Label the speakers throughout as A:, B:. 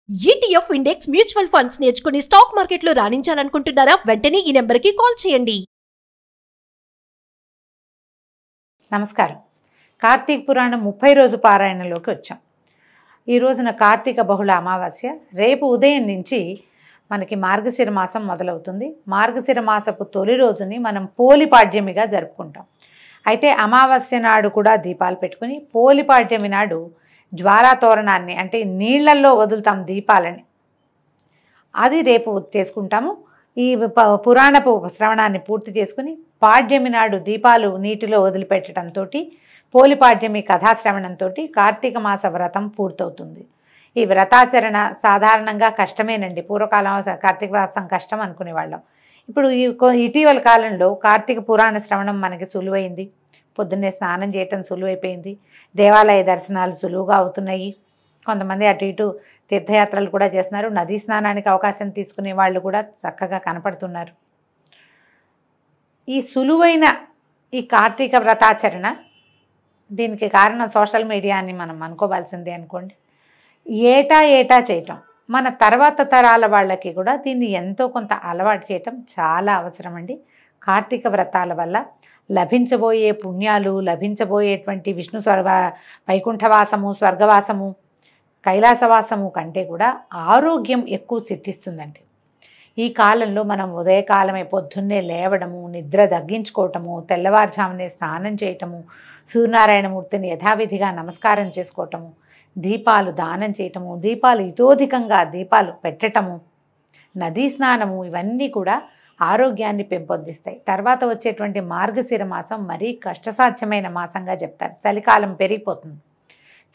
A: ETF index mutual funds నేర్చుకుని stock మార్కెట్లో రాణించాలనుకుంటున్నారా? వెంటనే ఈ నెంబర్కి కాల్ చేయండి.
B: నమస్కారం. కార్తీక పురాణం 30 రోజు పారాయణలోకి వచ్చాం. ఈ రోజున కార్తీక బహుళ అమావాస్య. రేపు ఉదయం నుంచి మనకి మార్గశిర మాసం మొదలవుతుంది. మార్గశిర మాసపు తొలి రోజుని మనం పోలిపాడ్యమిగా జరుపుకుంటాం. అయితే అమావాస్య నాడు కూడా దీపాలు పెట్టుకుని పోలిపాడ్యమి నాడు జ్వాలా తోరణాన్ని అంటే నీళ్లల్లో వదులుతాం దీపాలని, అది రేపు చేసుకుంటాము. ఈ పురాణపు శ్రవణాన్ని పూర్తి చేసుకుని పాడ్యమి నాడు దీపాలు నీటిలో వదిలిపెట్టడంతో పోలిపాడ్యమి కథాశ్రవణంతో కార్తీక మాస వ్రతం పూర్తవుతుంది. ఈ వ్రతాచరణ సాధారణంగా కష్టమేనండి. పూర్వకాలం కార్తీక వ్రతం కష్టం అనుకునేవాళ్ళం. ఇప్పుడు ఇటీవల కాలంలో కార్తీక పురాణ శ్రవణం మనకి సులువైంది. పొద్దున్నే స్నానం చేయటం సులువైపోయింది. దేవాలయ దర్శనాలు సులువుగా అవుతున్నాయి. కొంతమంది అటు ఇటు తీర్థయాత్రలు కూడా చేస్తున్నారు. నదీ స్నానానికి అవకాశం తీసుకునే వాళ్ళు కూడా చక్కగా కనపడుతున్నారు. ఈ సులువైన ఈ కార్తీక వ్రతాచరణ, దీనికి కారణం సోషల్ మీడియా అని మనం అనుకోవాల్సిందే అనుకోండి. ఏటా చేయటం, మన తర్వాత తరాల వాళ్ళకి కూడా దీన్ని ఎంతో కొంత అలవాటు చేయటం చాలా అవసరం అండి. కార్తీక వ్రతాల వల్ల లభించబోయే పుణ్యాలు, లభించబోయేటువంటి విష్ణు వైకుంఠవాసము, స్వర్గవాసము, కైలాసవాసము కంటే కూడా ఆరోగ్యం ఎక్కువ సిద్ధిస్తుందండి. ఈ కాలంలో మనం ఉదయకాలమే పొద్దున్నే లేవడము, నిద్ర తగ్గించుకోవటము, తెల్లవారుజామునే స్నానం చేయటము, సూర్యనారాయణమూర్తిని యథావిధిగా నమస్కారం చేసుకోవటము, దీపాలు దానం చేయటము, దీపాలు ఇతోధికంగా దీపాలు పెట్టటము, నదీ స్నానము, ఇవన్నీ కూడా ఆరోగ్యాన్ని పెంపొందిస్తాయి. తర్వాత వచ్చేటువంటి మార్గశిర మాసం మరీ కష్టసాధ్యమైన మాసంగా చెప్తారు. చలికాలం పెరిగిపోతుంది.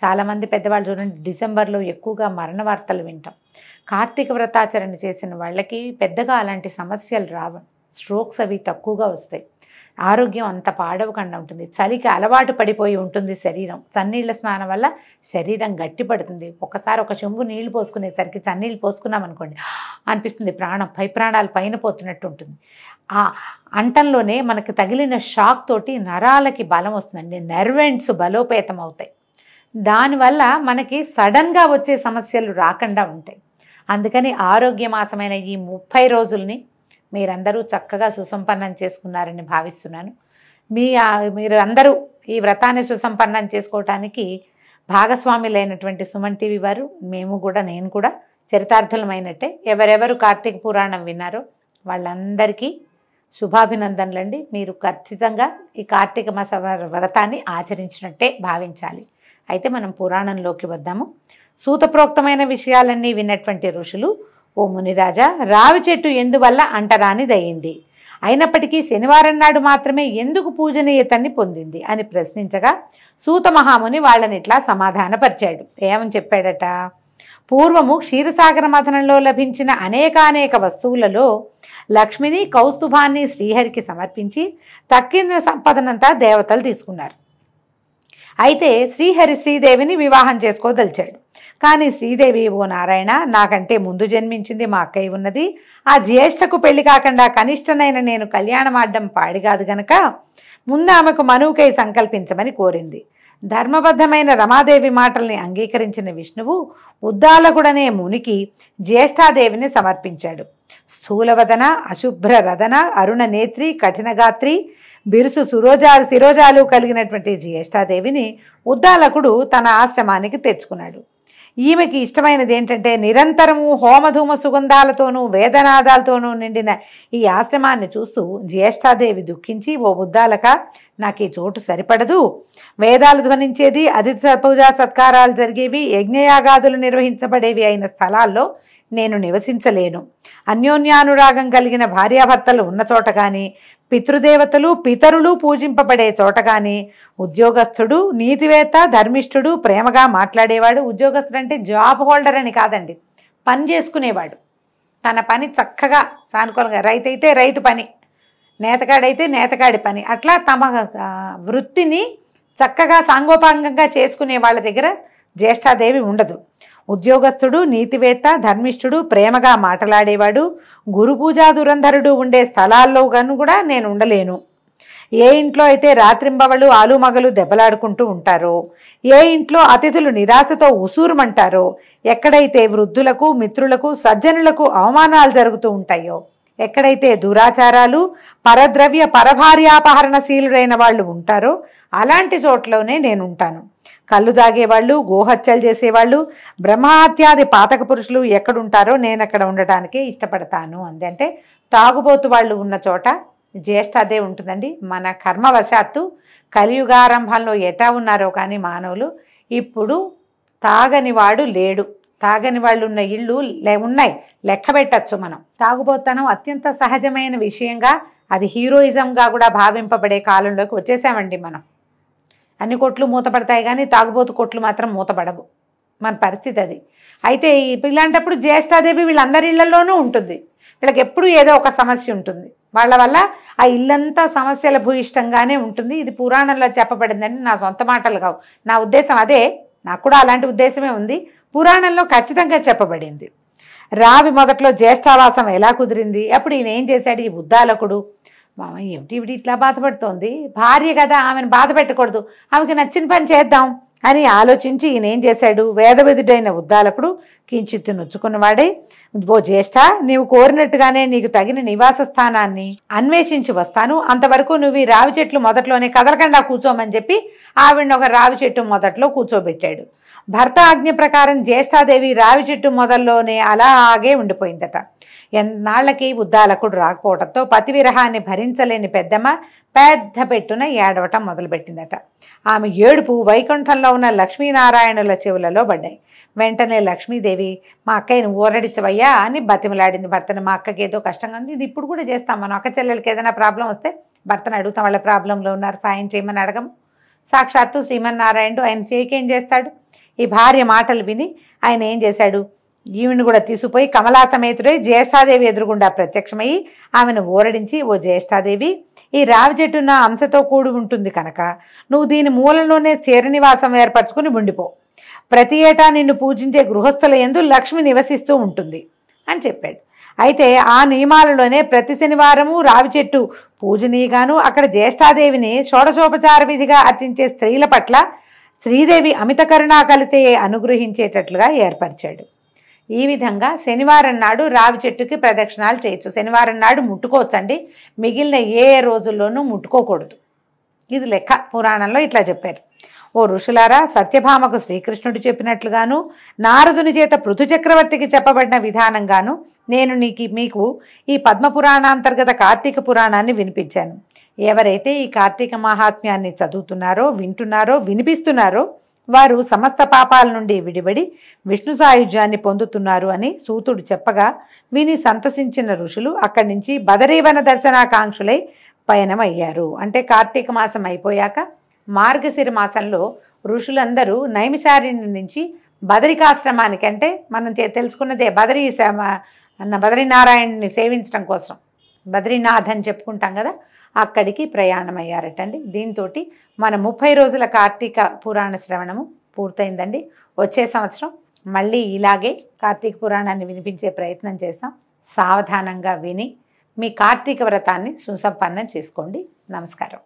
B: చాలామంది పెద్దవాళ్ళు చూడండి, డిసెంబర్లో ఎక్కువగా మరణ వార్తలు వింటాం. కార్తీక వ్రతాచరణ చేసిన వాళ్ళకి పెద్దగా అలాంటి సమస్యలు రావు. స్ట్రోక్స్ అవి తక్కువగా వస్తాయి. ఆరోగ్యం అంత పాడవకుండా ఉంటుంది. చలికి అలవాటు పడిపోయి ఉంటుంది శరీరం. చన్నీళ్ళ స్నానం వల్ల శరీరం గట్టిపడుతుంది. ఒకసారి ఒక చెంబు నీళ్లు పోసుకునేసరికి చన్నీళ్ళు పోసుకున్నాం అనుకోండి, అనిపిస్తుంది పై ప్రాణాలు పైన పోతున్నట్టు ఉంటుంది. ఆ అంటంలోనే మనకి తగిలిన షాక్ తోటి నరాలకి బలం వస్తుందండి. నర్వెంట్స్ బలోపేతం అవుతాయి. దానివల్ల మనకి సడన్గా వచ్చే సమస్యలు రాకుండా ఉంటాయి. అందుకని ఆరోగ్యమాసమైన ఈ 30 రోజుల్ని మీరందరూ చక్కగా సుసంపన్నం చేసుకున్నారని భావిస్తున్నాను. మీరు అందరూ ఈ వ్రతాన్ని సుసంపన్నం చేసుకోవటానికి భాగస్వాములైనటువంటి సుమన్ టీవీ వారు, నేను కూడా చరితార్థులమైనట్టే. ఎవరెవరు కార్తీక పురాణం విన్నారో వాళ్ళందరికీ శుభాభినందనలండి. మీరు ఖచ్చితంగా ఈ కార్తీక మాస వ్రతాన్ని ఆచరించినట్టే భావించాలి. అయితే మనం పురాణంలోకి వద్దాము. సూతప్రోక్తమైన విషయాలన్నీ విన్నటువంటి ఋషులు, ఓ మునిరాజా, రావి చెట్టు ఎందువల్ల అంటరానిదయింది, అయినప్పటికీ శనివారం నాడు మాత్రమే ఎందుకు పూజనీయతని పొందింది అని ప్రశ్నించగా సూత మహాముని వాళ్ళని ఇట్లా సమాధానపరిచాడు. ఏమని చెప్పాడట? పూర్వము క్షీరసాగర మథనంలో లభించిన అనేకానేక వస్తువులలో లక్ష్మిని, కౌస్తుభాన్ని శ్రీహరికి సమర్పించి తక్కిన సంపదనంతా దేవతలు తీసుకున్నారు. అయితే శ్రీహరి శ్రీదేవిని వివాహం చేసుకోదలిచాడు. కానీ శ్రీదేవి, ఓ నారాయణ, నాకంటే ముందు జన్మించింది మా అక్కయ్య ఉన్నది. ఆ జ్యేష్ఠకు పెళ్లి కాకుండా కనిష్టనైన నేను కళ్యాణమాడ్డం పాడిగాదు గనక ముందు ఆమెకు మనువుకై సంకల్పించమని కోరింది. ధర్మబద్ధమైన రమాదేవి మాటల్ని అంగీకరించిన విష్ణువు ఉద్దాలకుడనే మునికి జ్యేష్ఠాదేవిని సమర్పించాడు. స్థూలవదన, అశుభ్ర రదన, అరుణ నేత్రి, కఠినగాత్రి, బిరుసు శిరోజాలు కలిగినటువంటి జ్యేష్ఠాదేవిని ఉద్దాలకుడు తన ఆశ్రమానికి తెచ్చుకున్నాడు. ఈమెకి ఇష్టమైనది ఏంటంటే నిరంతరము హోమధూమ సుగంధాలతోనూ వేదనాదాలతోనూ నిండిన ఈ ఆశ్రమాన్ని చూస్తూ జ్యేష్ఠాదేవి దుఃఖించి, ఓ ఉద్దాలక, నాకు ఈ చోటు సరిపడదు. వేదాలు ధ్వనించేది, అతిథి పూజా సత్కారాలు జరిగేవి, యజ్ఞయాగాదులు నిర్వహించబడేవి అయిన స్థలాల్లో నేను నివసించలేను. అన్యోన్యానురాగం కలిగిన భార్యాభర్తలు ఉన్న చోట కానీ, పితృదేవతలు పితరులు పూజింపబడే చోట కానీ, ఉద్యోగస్తుడు, నీతివేత్త, ధర్మిష్ఠుడు, ప్రేమగా మాట్లాడేవాడు, ఉద్యోగస్తుడు అంటే జాబ్ హోల్డర్ అని కాదండి, పని చేసుకునేవాడు, తన పని చక్కగా సానుకూలంగా, రైతు అయితే రైతు పని, నేతకాడైతే నేతకాడి పని, అట్లా తమ వృత్తిని చక్కగా సాంగోపాంగంగా చేసుకునే వాళ్ళ దగ్గర జ్యేష్ఠాదేవి ఉండదు. ఉద్యోగస్తుడు, నీతివేత్త, ధర్మిష్ఠుడు, ప్రేమగా మాట్లాడేవాడు, గురు పూజా దురంధరుడు ఉండే స్థలాల్లో గాను కూడా నేను ఉండలేను. ఏ ఇంట్లో అయితే రాత్రింబవళ్ళు ఆలుమగలు దెబ్బలాడుకుంటూ ఉంటారో, ఏ ఇంట్లో అతిథులు నిరాశతో ఉసూరుమంటారో, ఎక్కడైతే వృద్ధులకు మిత్రులకు సజ్జనులకు అవమానాలు జరుగుతూ ఉంటాయో, ఎక్కడైతే దురాచారాలు పరద్రవ్య పరభార్యాపహరణశీలుడైన వాళ్ళు ఉంటారో అలాంటి చోట్లోనే నేను ఉంటాను. కళ్ళు తాగేవాళ్ళు, గోహత్యలు చేసేవాళ్ళు, బ్రహ్మహత్యాది పాతక పురుషులు ఎక్కడుంటారో నేను అక్కడ ఉండటానికే ఇష్టపడతాను అంది. అంటే తాగుబోతు వాళ్ళు ఉన్న చోట జ్యేష్ఠ అదే ఉంటుందండి. మన కర్మవశాత్తు కలియుగారంభంలో ఎటా ఉన్నారో కానీ మానవులు ఇప్పుడు తాగని వాడు లేడు. తాగని వాళ్ళు ఉన్న ఇళ్ళు ఉన్నాయి, లెక్క పెట్టచ్చు మనం. తాగుబోతనం అత్యంత సహజమైన విషయంగా, అది హీరోయిజంగా కూడా భావింపబడే కాలంలోకి వచ్చేసామండి మనం. అన్ని కొట్లు మూతపడతాయి కానీ తాగుబోతు కొట్లు మాత్రం మూతపడవు. మన పరిస్థితి అది. అయితే ఇలాంటప్పుడు జ్యేష్ఠాదేవి వీళ్ళందరి ఇళ్లలోనూ ఉంటుంది. వీళ్ళకి ఎప్పుడు ఏదో ఒక సమస్య ఉంటుంది. వాళ్ళ వల్ల ఆ ఇల్లంతా సమస్యల భూయిష్టంగానే ఉంటుంది. ఇది పురాణంలో చెప్పబడిందని నా సొంత మాటలు కావు, నా ఉద్దేశం అదే. నాకు కూడా అలాంటి ఉద్దేశమే ఉంది. పురాణంలో ఖచ్చితంగా చెప్పబడింది. రావి మొదట్లో జ్యేష్ఠావాసం ఎలా కుదిరింది, అప్పుడు ఈయన ఏం చేశాడు, ఈ ఉద్దాలకుడు మామ ఏమిటి ఇవిడి ఇట్లా బాధపడుతోంది, భార్య కదా ఆమెను బాధ పెట్టకూడదు, ఆమెకి నచ్చిన పని చేద్దాం అని ఆలోచించి ఈయన ఏం చేశాడు, వేదవిధుడైన ఉద్దాలకుడు కించిత్తు నొచ్చుకున్నవాడై, ఓ జ్యేష్ఠ, నీవు కోరినట్టుగానే నీకు తగిన నివాస స్థానాన్ని అన్వేషించి వస్తాను, అంతవరకు నువ్వు ఈ రావి చెట్లు మొదట్లోనే కదలకుండా కూర్చోమని చెప్పి ఆవిడని ఒక రావి చెట్టు మొదట్లో కూర్చోబెట్టాడు. భర్త ఆజ్ఞ ప్రకారం జ్యేష్ఠాదేవి రావి చెట్టు మొదల్లోనే అలాగే ఉండిపోయిందట. ఎన్నాళ్లకి ఉద్దాలకుడు రాకపోవడంతో పతి విరహాన్ని భరించలేని పెద్దమ్మ పెద్ద పెట్టున ఏడవటం మొదలుపెట్టిందట. ఆమె ఏడుపు వైకుంఠంలో ఉన్న లక్ష్మీనారాయణుల చెవులలో పడ్డాయి. వెంటనే లక్ష్మీదేవి, మా అక్కయ్యను ఊరడించవయ్యా అని బతిమలాడింది భర్తను. మా అక్కకి ఏదో కష్టంగా ఉంది, ఇది ఇప్పుడు కూడా చేస్తాం మనం. అక్క చెల్లెలకి ఏదైనా ప్రాబ్లం వస్తే భర్తను అడుగుతాం, వాళ్ళ ప్రాబ్లంలో ఉన్నారు సాయం చేయమని అడగము. సాక్షాత్తు శ్రీమన్నారాయణుడు ఆయన చేయకేం చేస్తాడు. ఈ భార్య మాటలు విని ఆయన ఏం చేశాడు, ఈవిని కూడా తీసుకుపోయి కమలా సమేతుడై జ్యేష్ఠాదేవి ఎదురుగుండా ప్రత్యక్షమయ్యి ఆమెను ఊరడించి, ఓ జ్యేష్ఠాదేవి, ఈ రావి చెట్టు నా అంశతో కూడి ఉంటుంది కనుక నువ్వు దీని మూలంలోనే స్థిర నివాసం ఏర్పరచుకుని ఉండిపో. ప్రతి ఏటా నిన్ను పూజించే గృహస్థుల యందు లక్ష్మి నివసిస్తూ ఉంటుంది అని చెప్పాడు. అయితే ఆ నియమాలలోనే ప్రతి శనివారము రావి చెట్టు పూజనీయగాను అక్కడ జ్యేష్ఠాదేవిని షోడశోపచార విధిగా అర్చించే స్త్రీల పట్ల శ్రీదేవి అమిత కరుణా కలితే అనుగ్రహించేటట్లుగా ఏర్పరిచాడు. ఈ విధంగా శనివారం నాడు రావి చెట్టుకి ప్రదక్షిణాలు చేయొచ్చు. శనివారం నాడు ముట్టుకోవచ్చండి, మిగిలిన ఏ రోజుల్లోనూ ముట్టుకోకూడదు. ఇది లెక్క. పురాణంలో ఇట్లా చెప్పారు. ఓ ఋషులారా, సత్యభామకు శ్రీకృష్ణుడు చెప్పినట్లుగాను నారదుని చేత పృథు చక్రవర్తికి చెప్పబడిన విధానంగాను నేను మీకు ఈ పద్మపురాణాంతర్గత కార్తీక పురాణాన్ని వినిపించాను. ఎవరైతే ఈ కార్తీక మహాత్మ్యాన్ని చదువుతున్నారో, వింటున్నారో, వినిపిస్తున్నారో వారు సమస్త పాపాల నుండి విడిబడి విష్ణు సాయుధ్యాన్ని పొందుతున్నారు అని సూతుడు చెప్పగా విని సంతసించిన ఋషులు అక్కడి నుంచి బదరీవన దర్శనాకాంక్షులై పయనమయ్యారు. అంటే కార్తీక మాసం అయిపోయాక మార్గశిర మాసంలో ఋషులందరూ నైమిషారణ్యం నుంచి బదరికాశ్రమానికి, అంటే మనం తెలుసుకున్నదే బదరీనారాయణుని సేవించడం కోసం బద్రీనాథ్ అని చెప్పుకుంటాం కదా, అక్కడికి ప్రయాణమయ్యారటండి. దీంతో మన 30 రోజుల కార్తీక పురాణ శ్రవణము పూర్తయిందండి. వచ్చే సంవత్సరం మళ్ళీ ఇలాగే కార్తీక పురాణాన్ని వినిపించే ప్రయత్నం చేస్తాం. సావధానంగా విని మీ కార్తీక వ్రతాన్ని సుసంపన్నం చేసుకోండి. నమస్కారం.